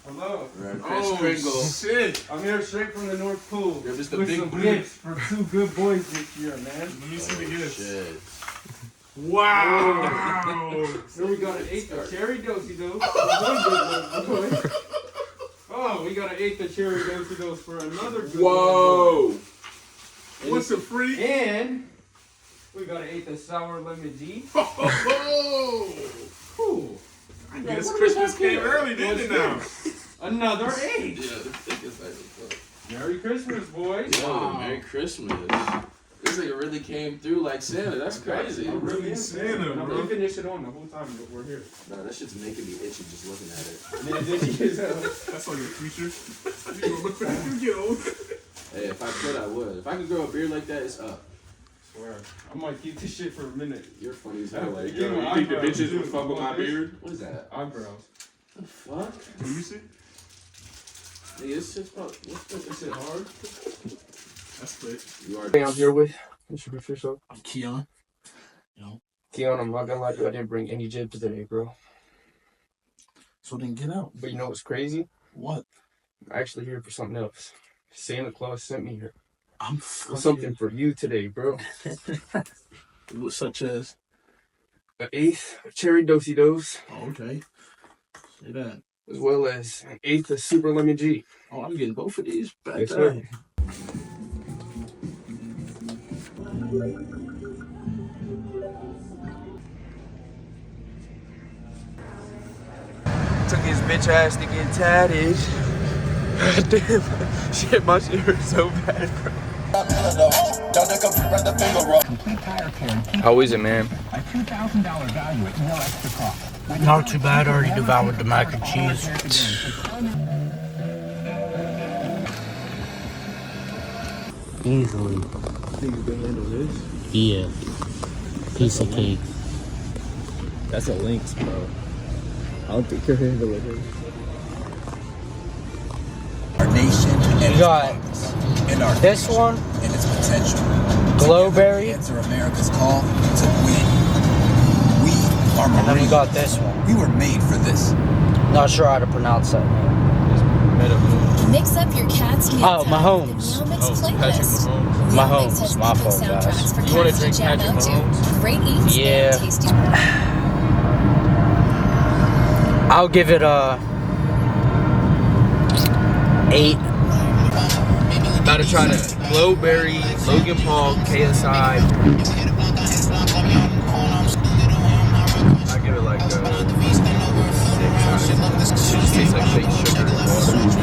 Hello. Chris Kringle. Shit. I'm here straight from the North Pole. You're just the with big some boy. gifts for 2 good boys this year, man. Let me see the gifts. Shit. Wow. So we got an 8th of cherry dosey dose. Oh, we got an 8th of cherry dosey dose for another good Whoa. What's a free? And we got an 8th of sour lemon G. Ooh. I guess Christmas came early, didn't it now? Another 8. Yeah, the thickest I could. Merry Christmas, boys. Yo, Merry Christmas. This nigga really came through like Santa. That's crazy. I'm really in Santa, I'm bro. leaving this shit on the whole time that we're here. Nah, that shit's making me itchy just looking at it. That's all your future. You gonna look for that when you get old. Hey, if I could, I would. If I could grow a beard like that, it's up. Swear. I might keep this shit for a minute. You're funny as hell. Like, You You think the bitches would fuck with my beard? what is that? Eyebrows. The fuck? Can you see? Nigga, this shit's probably. What's this shit hard? That's quick. You are. I'm here with Mr. Official. I'm Keon. Keon, I'm not gonna lie to you, I didn't bring any jib today, bro. So then get out. But you know what's crazy? What? I'm actually here for something else. Santa Claus sent me here. I'm For something for you today, bro. Such as. An 8th of cherry dosey dose, Oh, okay. Say that. as well as an 8th of super lemon G. Oh, I'm getting both of these back Yes, there. sir. Took his bitch ass to get tatted. Damn, shit, my shit hurts so bad, bro. Complete tire care and keep How is it, man? a $2,000 value at no extra cost. Not too bad. Already devoured the mac and cheese. Easily. Think you can handle this? Yeah. Piece of cake. That's a Lynx, bro. I don't think you're handling it. Our nation and You its got promise, and our this future one, and its potential. Glowberry, Answer America's call to win. We are and then we Marines. got this one. We were made for this. Not sure how to pronounce that name. Mix up your cat's meal Oh, time Mahomes. with the Meal Mix Patrick playlist. Mahomes. Mahomes, Mix has my epic fault, guys. soundtracks for You wanna cats to drink jam Patrick out to. Mahomes? Great eats Yeah. and tasty. I'll give it a 8. About to try to Glowberry, Logan Paul, KSI. I give it like a 6. It just tastes like fake sugar and water.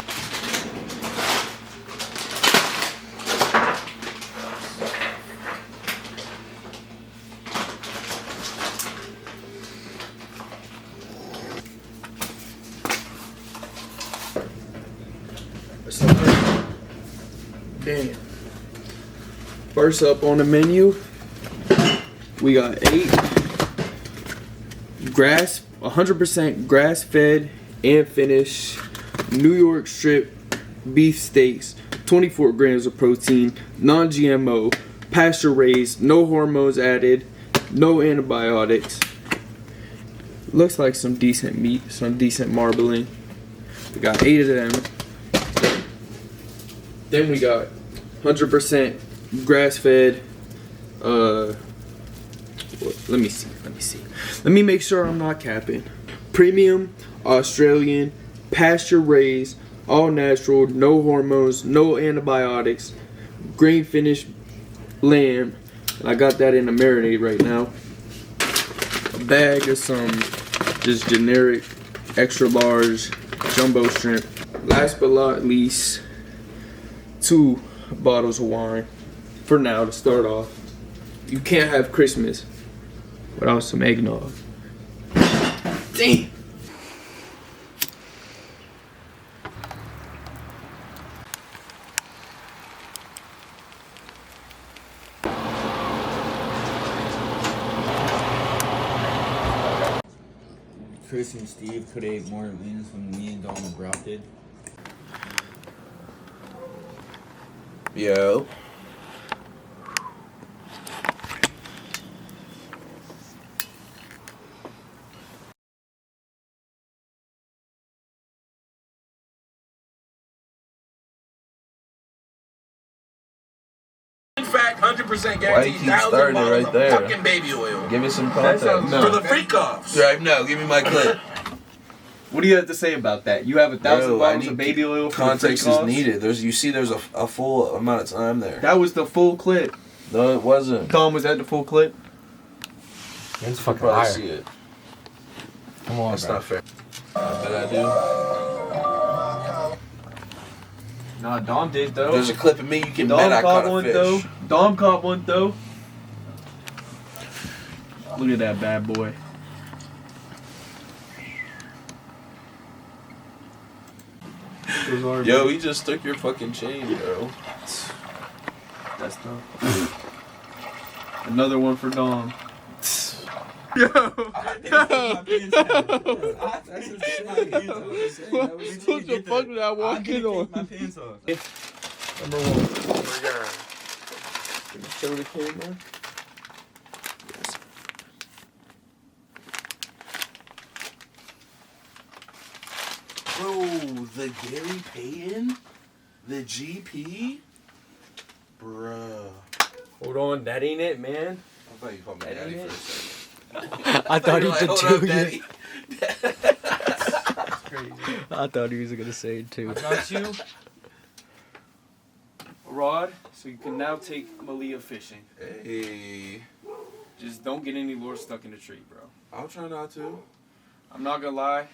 Damn. First up on the menu, we got 8 100% grass-fed and finished New York strip beef steaks, 24 grams of protein, non-GMO, pasture-raised, no hormones added, no antibiotics. Looks like some decent meat, some decent marbling. We got 8 of them. Then we got 100% grass-fed. Let me see. Let me make sure I'm not capping. Premium Australian, pasture-raised, all natural, no hormones, no antibiotics, grain-finished lamb. And I got that in a marinade right now. A bag of some just generic, extra large jumbo shrimp. Last but not least, 2 bottles of wine for now to start off. You can't have Christmas without some eggnog. Damn. Chris and Steve could have ate more wings when me and Donald Brock did. Yo. pack, 100% Why you guaranteed, keep 1,000 starting it bottles right of there? fucking baby oil. Give it some context. No. For the freak offs. Right now, give me my clip. What do you have to say about that? You have 1,000 Bro, I bottles need of baby oil. For Context the is free cost? needed. There's a full amount of time there. That was the full clip. No, it wasn't. Tom, was that the full clip? It's fucking Probably higher. see it. Come on, That's bro. not fair. I bet I do. Nah, Dom did though. There's a clip of me. You can Dom bet I caught caught a one fish. though. Dom caught one though. Look at that bad boy. Yo, he just took your fucking chain, bro. That's tough. Another one for Dom. What the fuck did I walk in on? My pants off. Number one. Can you show the camera? Yes. Bro, the Gary Payton? The GP? Bruh. Hold on, that ain't it, man. I thought you called me That daddy ain't for a it. second. I thought he Like, did hold too. up, yeah. daddy. I thought he was gonna say it too. I got you a rod, so you can now take Malia fishing. Hey, Just don't get any lure stuck in the tree, bro. I'll try not to. I'm not gonna lie,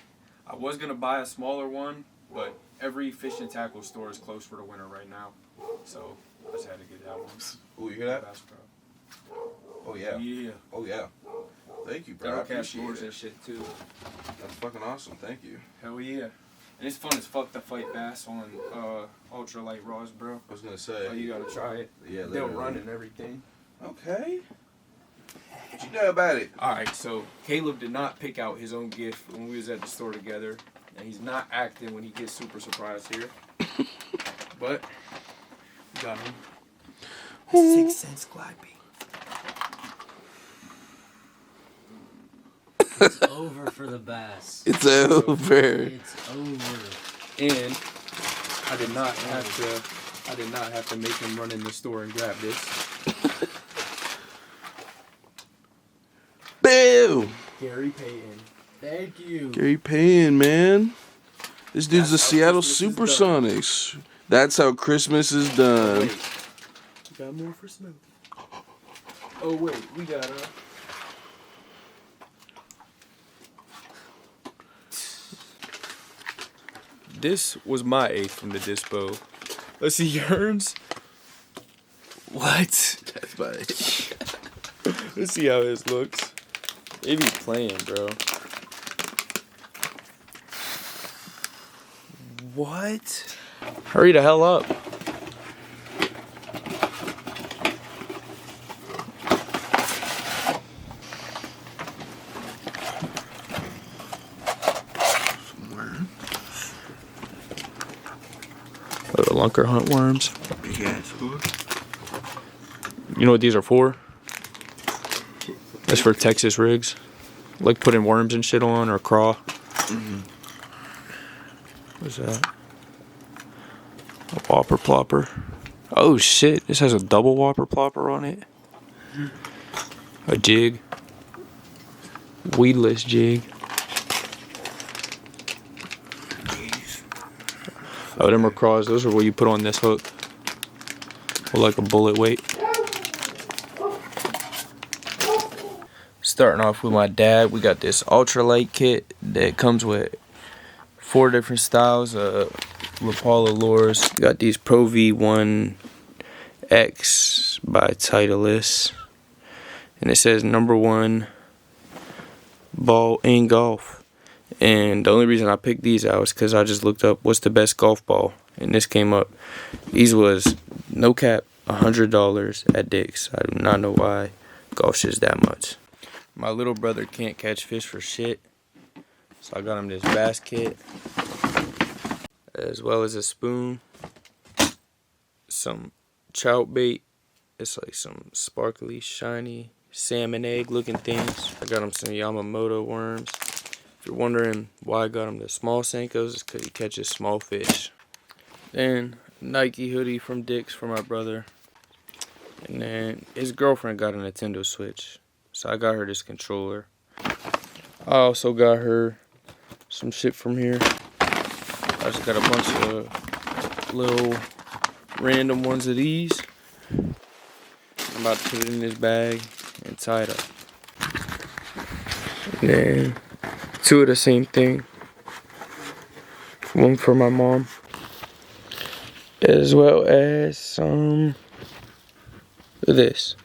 I was gonna buy a smaller one, but every fish and tackle store is closed for the winter right now, so I just had to get that one. Ooh, you hear that? Bass Pro. Oh yeah. Yeah. Oh yeah. Thank you, bro. I That'll catch appreciate lures it. and shit too. That's fucking awesome. Thank you. Hell yeah. And it's fun as fuck to fight bass on ultralight rods, bro. I was gonna say. Oh, you gotta try it. Yeah, They'll literally. run and everything. Okay. What you know about it? Alright, so Caleb did not pick out his own gift when we was at the store together. And he's not acting when he gets super surprised here. But we got him. 6 cents glide bait. It's over for the bass. It's over. It's over. And I did not have to make him run in the store and grab this. Boo! Gary Payton. Thank you. Gary Payton, man. This dude's That's the how Seattle Christmas is Supersonics. That's how Christmas is done. Wait. We got more for Snoop. Oh wait, we got This was my eighth from the dispo. Let's see yours. What? That's my. Let's see how this looks. They be playing, bro. What? Hurry the hell up. Lunker hunt worms. Big ass hook. You know what these are for? That's for Texas rigs. Like putting worms and shit on or craw. What's that? A whopper plopper. Oh shit, this has a double whopper plopper on it. A jig. Weedless jig. Oh, them are craws. Those are what you put on this hook. Or like a bullet weight. Starting off with my dad, we got this ultralight kit that comes with 4 different styles of Rapala lures. We got these Pro V1X by Titleist. And it says #1 ball in golf. And the only reason I picked these out is because I just looked up what's the best golf ball. And this came up. These was, no cap, $100 at Dick's. I do not know why golf shit's that much. My little brother can't catch fish for shit. So I got him this bass kit. As well as a spoon. Some trout bait. It's like some sparkly, shiny, salmon egg looking things. I got him some Yamamoto worms. If you're wondering why I got him the small Senkos, it's because he catches small fish. Then Nike hoodie from Dick's for my brother. And then his girlfriend got a Nintendo Switch. So I got her this controller. I also got her some shit from here. I just got a bunch of little random ones of these. I'm about to put it in this bag and tie it up. And then 2 of the same thing. One for my mom. As well as some of this.